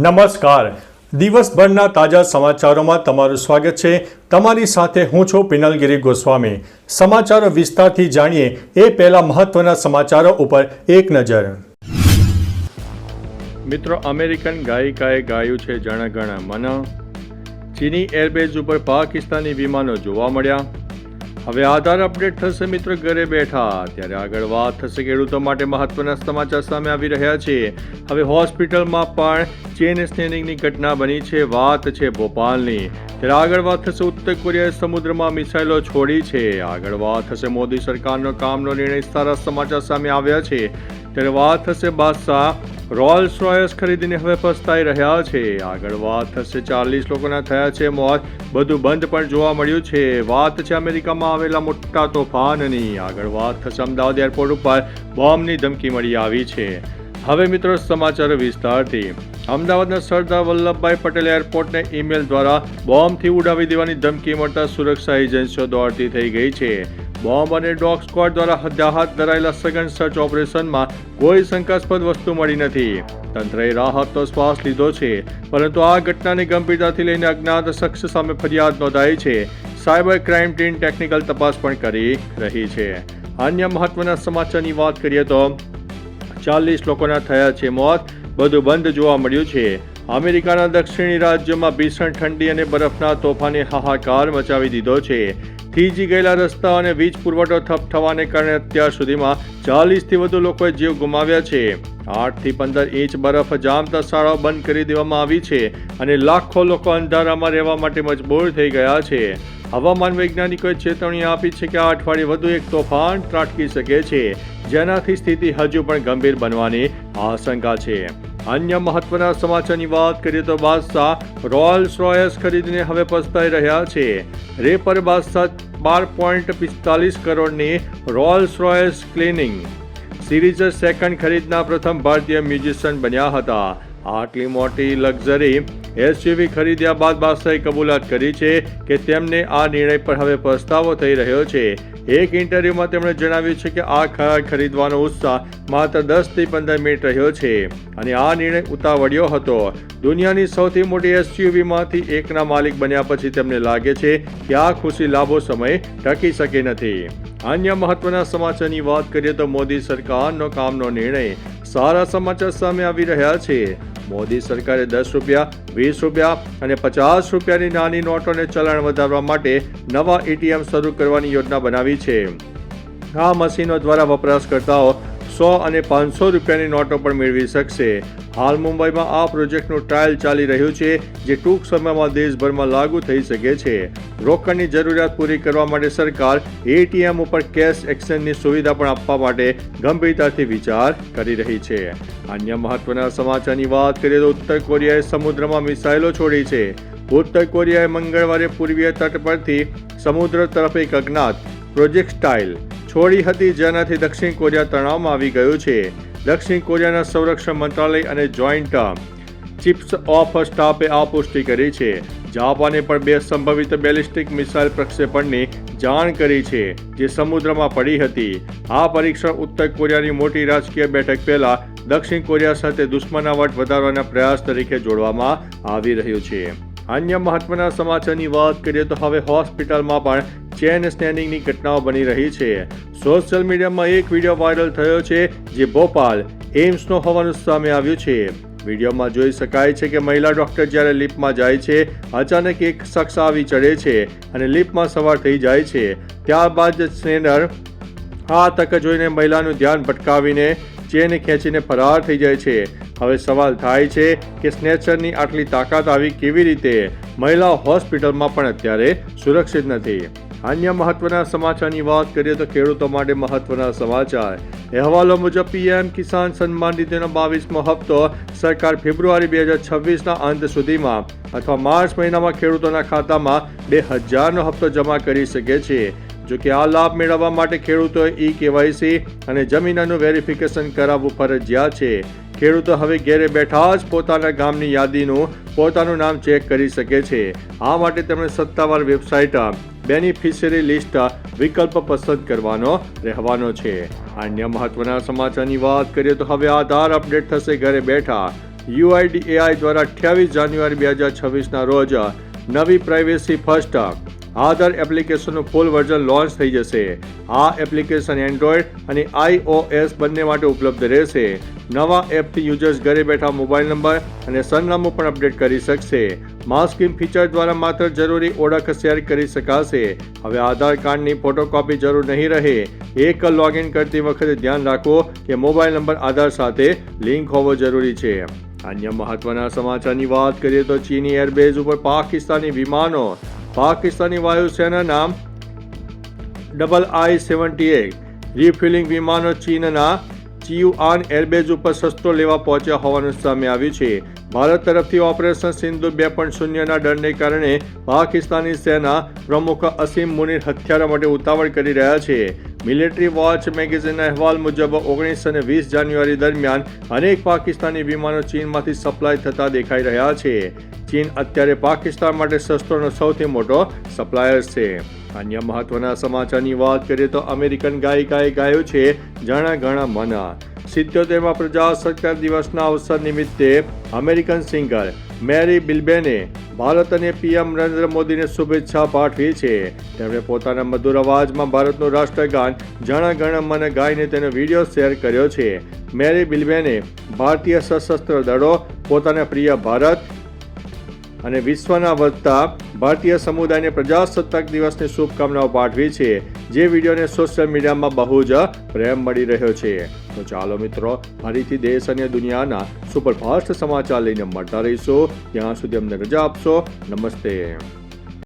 નમસ્કાર. દિવસભરના તાજા સમાચારોમાં તમારું સ્વાગત છે. તમારી સાથે હું છું પિનલગીરી ગોસ્વામી. સમાચારો વિસ્તારથી જાણીએ એ પહેલા મહત્વના સમાચારો ઉપર એક નજર. મિત્રો, અમેરિકન ગાયિકાએ ગાયું છે જણ ગણ મન. ચીની એરબેઝ ઉપર પાકિસ્તાની વિમાનો જોવા મળ્યા. હવે આધાર અપડેટ થશે મિત્રો ઘરે બેઠા. ત્યારે આગળ વાત થશે ખેડૂતો માટે મહત્વના સમાચાર સામે આવી રહ્યા છે. હવે હોસ્પિટલમાં પણ ચેન સ્નેચિંગની ઘટના બની છે. વાત છે ભોપાલની. ત્યારે આગળ વાત થશે ઉત્તર કોરિયાએ સમુદ્રમાં મિસાઇલો છોડી છે. આગળ વાત થશે મોદી સરકારનો કામનો નિર્ણય. સારા સમાચાર સામે આવ્યા છે. ત્યારે વાત થશે બાદશાહ રોલ્સ રોયસ ખરીદીને હવે પસ્તાઈ રહ્યા છે. આગળ વાત થશે 40 લોકોના થયા છે મોત. બધું બંધ પણ જોવા મળ્યું છે. વાત છે અમેરિકામાં આવેલા મોટા તોફાનની. આગળ વાત થશે અમદાવાદ એરપોર્ટ ઉપર બોમ્બની ધમકી મળી આવી છે. હવે મિત્રો સમાચારો વિસ્તારથી. અમદાવાદના સરદાર વલ્લભભાઈ પટેલ એરપોર્ટને ઈમેલ દ્વારા બોમ્બથી ઉડાવી દેવાની ધમકી મળતા સુરક્ષા એજન્સીઓ દોડતી થઈ ગઈ છે. બોમ્બ અને ડોગ સ્ક્વોડ દ્વારા હાથ ધરાયેલા સઘન સર્ચ ઓપરેશનમાં કોઈ શંકાસ્પદ વસ્તુ મળી નથી. તંત્રએ રાહતનો શ્વાસ લીધો છે, પરંતુ આ ઘટનાની ગંભીરતાથી લઈને અજ્ઞાત શખ્સ સામે ફરિયાદ નોંધાઈ છે. સાયબર ક્રાઇમ ટીમ ટેકનિકલ તપાસ પણ કરી રહી છે. અન્ય મહત્વના સમાચારની વાત કરીએ તો 40 લોકોના થયા છે મોત. બધું બંધ જોવા મળ્યું છે. અમેરિકાના દક્ષિણી રાજ્યોમાં ભીષણ ઠંડી અને બરફના તોફાને હાહાકાર મચાવી દીધો છે. થીજી ગયેલા રસ્તાઓ અને વીજ પુરવઠો ઠપ થવાને કારણે અત્યાર સુધીમાં 40થી વધુ લોકોએ જીવ ગુમાવ્યા છે. 8 થી 15 ઇંચ બરફ જામતા શાળાઓ બંધ કરી દેવામાં આવી છે અને લાખો લોકો અંધારામાં રહેવા માટે મજબૂર થઈ ગયા છે. હવામાન વૈજ્ઞાનિકોએ ચેતવણી આપી છે કે આ અઠવાડિયે વધુ એક તોફાન ત્રાટકી શકે છે, જેનાથી સ્થિતિ હજુ પણ ગંભીર બનવાની આશંકા છે. અન્ય મહત્વના સમાચારની વાત કરીએ તો બાદશાહ રોલ્સ રોયસ ખરીદીને હવે પસ્તાઈ રહ્યા છે. રેપર બાદશાહ 12.45 કરોડની Rolls Royce Cullinan series second ખરીદના પ્રથમ ભારતીય મ્યુઝિશિયન બન્યા હતા. આટલી મોટી લક્ઝરી એસયુવી ખરીદ્યા બાદ બાદશાહે કબૂલાત કરી છે કે તેમને આ નિર્ણય પર હવે પસ્તાવો થઈ રહ્યો છે. એક ઇન્ટરવ્યુમાં તેમણે જણાવ્યું છે કે આ કાર ખરીદવાનો ઉત્સાહ માત્ર 10 થી 15 મિનિટ રહ્યો છે અને આ નિર્ણય ઉતાવળ્યો હતો. દુનિયાની સૌથી મોટી એસયુવીમાંથી એકના માલિક બન્યા પછી તેમને લાગે છે કે આ ખુશી લાંબો સમય ટકી શકે નથી. અન્ય મહત્વના સમાચારની વાત કરીએ તો મોદી સરકારનો કામનો નિર્ણય. સારા સમાચાર સામે આવી રહ્યા છે. મોદી સરકારે 10 રૂપિયા, 20 રૂપિયા અને 50 રૂપિયાની નાની નોટોને ચલણ વધારવા માટે નવા એટીએમ શરૂ કરવાની યોજના બનાવી છે. આ મશીનો દ્વારા વપરાશકર્તાઓ 100 અને 500 રૂપિયાની નોટો પણ મેળવી શકશે. હાલ મુંબઈમાં આ પ્રોજેક્ટનું ટ્રાયલ ચાલી રહ્યું છે, જે ટૂંક સમયમાં દેશભરમાં લાગુ થઈ શકે છે. રોકડની જરૂરિયાત પૂરી કરવા માટે સરકાર એટીએમ ઉપર કેશ એક્સચેન્જની સુવિધા પણ આપવા માટે ગંભીરતાથી વિચાર કરી રહી છે. અન્ય મહત્વના સમાચારની વાત કરીએ તો ઉત્તર કોરિયાએ સમુદ્રમાં મિસાઇલો છોડી છે. ઉત્તર કોરિયાએ મંગળવારે પૂર્વીય તટ પરથી સમુદ્ર તરફ એક અજ્ઞાત પ્રોજેક્ટાઇલ છોડી હતી, જેનાથી દક્ષિણ કોરિયા તણાવમાં આવી ગયું છે. દક્ષિણ કોરિયાના સંરક્ષણ મંત્રાલય અને જોઈન્ટ ચીફ્સ ઓફ સ્ટાફે આ પુષ્ટિ કરી છે. જાપાને પણ 2 સંભવિત બેલિસ્ટિક મિસાઇલ પ્રક્ષેપણની જાણ કરી છે, જે સમુદ્રમાં પડી હતી. આ પરીક્ષણ ઉત્તર કોરિયાની મોટી રાજકીય બેઠક પહેલા દક્ષિણ કોરિયા સાથે દુશ્મનાવટ વધારવાના પ્રયાસ તરીકે જોડવામાં આવી રહ્યું છે. અન્ય મહત્વના સમાચારની વાત કરીએ તો હવે હોસ્પિટલમાં પણ ચેન સ્નેચિંગની ઘટનાઓ બની રહી છે. સોશિયલ મીડિયામાં એક વિડીયો વાયરલ થયો છે, જે ભોપાલ એમ્સનો હોવાનું સામે આવ્યું છે. વિડીયોમાં જોઈ શકાય છે કે મહિલા ડોક્ટર જ્યારે લિફ્ટમાં જાય છે, અચાનક એક શખ્સ આવી ચડે છે અને લિફ્ટમાં સવાર થઈ જાય છે. ત્યારબાદ સ્નેચર આ તક જોઈને મહિલાનું ધ્યાન ભટકાવીને ચેન ખેંચીને ફરાર થઈ જાય છે. હવે સવાલ થાય છે કે સ્નેચરની આટલી તાકાત આવી કેવી રીતે? મહિલાઓ હોસ્પિટલમાં પણ અત્યારે સુરક્ષિત નથી. અન્ય મહત્વના સમાચારની વાત કરીએ તો ખેડૂતો માટે મહત્વના સમાચાર. અહેવાલો મુજબ પીએમ કિસાન સન્માન નિધિનો 22મો હપ્તો સરકાર ફેબ્રુઆરી 2026ના અંત સુધીમાં અથવા માર્ચ મહિનામાં ખેડૂતોના ખાતામાં 2000નો હપ્તો જમા કરી શકે છે. જો કે આ લાભ મેળવવા માટે ખેડૂતોએ KYC અને જમીનનું વેરિફિકેશન કરાવવું ફરજિયાત છે. ખેડૂતો હવે ઘેરે બેઠા જ પોતાના ગામની યાદીનું પોતાનું નામ ચેક કરી શકે છે. આ માટે તેમણે સત્તાવાર વેબસાઇટ બેનિફિશિયરી લિસ્ટ વિકલ્પ પસંદ કરવાનો રહેવાનો છે. અન્ય મહત્વના સમાચારની વાત કરીએ તો હવે આધાર અપડેટ થશે ઘરે બેઠા. UIDAI દ્વારા 28 જાન્યુઆરી 2026ના રોજ નવી પ્રાઇવેસી ફર્સ્ટ આધાર એપ્લિકેશનનું ફૂલ વર્ઝન લોન્ચ થઈ જશે. આ એપ્લિકેશન એન્ડ્રોઇડ અને iOS બંને માટે ઉપલબ્ધ રહેશે. નવા એપથી યુઝર્સ ઘરે બેઠા મોબાઈલ નંબર અને સરનામું પણ અપડેટ કરી શકશે. માસ્કિંગ ફીચર દ્વારા માત્ર જરૂરી ઓળખ શેર કરી શકાશે. હવે આધાર કાર્ડની ફોટોકોપી જરૂર નહીં રહે. એક લોગિન કરતી વખતે ધ્યાન રાખો કે મોબાઈલ નંબર આધાર સાથે લિંક હોવો જરૂરી છે. અન્ય મહત્વના સમાચારની વાત કરીએ તો ચીની એરબેઝ ઉપર પાકિસ્તાની વિમાનો. પાકિસ્તાની વાયુસેનાના II-78 રિફ્યુલિંગ વિમાનો ચીનના ચિયુઆન એરબેઝ ઉપર શસ્ત્રો લેવા પહોંચ્યા હોવાનું સામે આવ્યું છે. ભારત તરફથી ઓપરેશન સિંધુ 2.0ના ડરને કારણે પાકિસ્તાની સેના પ્રમુખ અસીમ મુનીર હથિયારો માટે ઉતાવળ કરી રહ્યા છે. મિલિટરી વોચ મેગેઝિનના અહેવાલ મુજબ 19 અને 20 જાન્યુઆરી દરમિયાન અનેક પાકિસ્તાની વિમાનો ચીનમાંથી સપ્લાય થતા દેખાઈ રહ્યા છે. ચીન અત્યારે પાકિસ્તાન માટે શસ્ત્રોનો સૌથી મોટો સપ્લાયર છે. અન્ય મહત્વના સમાચારની વાત કરીએ તો અમેરિકન ગાયિકાએ ગાયું છે જણ મન. 77મા પ્રજાસત્તાક દિવસના અવસર નિમિત્તે અમેરિકન સિંગર મેરી બિલ્બેને ભારત અને PM નરેન્દ્ર મોદીને શુભેચ્છા પાઠવી છે. તેમણે પોતાના મધુર અવાજમાં ભારતનું રાષ્ટ્રગાન જણ ગણ મન ગાઈને તેનો વિડીયો શેર કર્યો છે. મેરી બિલ્બેને ભારતીય સશસ્ત્ર દળો, પોતાના પ્રિય ભારત અને વિશ્વના વધતા ભારતીય સમુદાયને પ્રજાસત્તાક દિવસની શુભકામનાઓ પાઠવી છે. જે વિડીયોને સોશિયલ મીડિયામાં બહુ જ પ્રેમ મળી રહ્યો છે. તો ચાલો મિત્રો, ફરીથી દેશ અને દુનિયાના સુપરફાસ્ટ સમાચાર લઈને મળતા રહીશું. ત્યાં સુધી અમને રજા આપશો. નમસ્તે.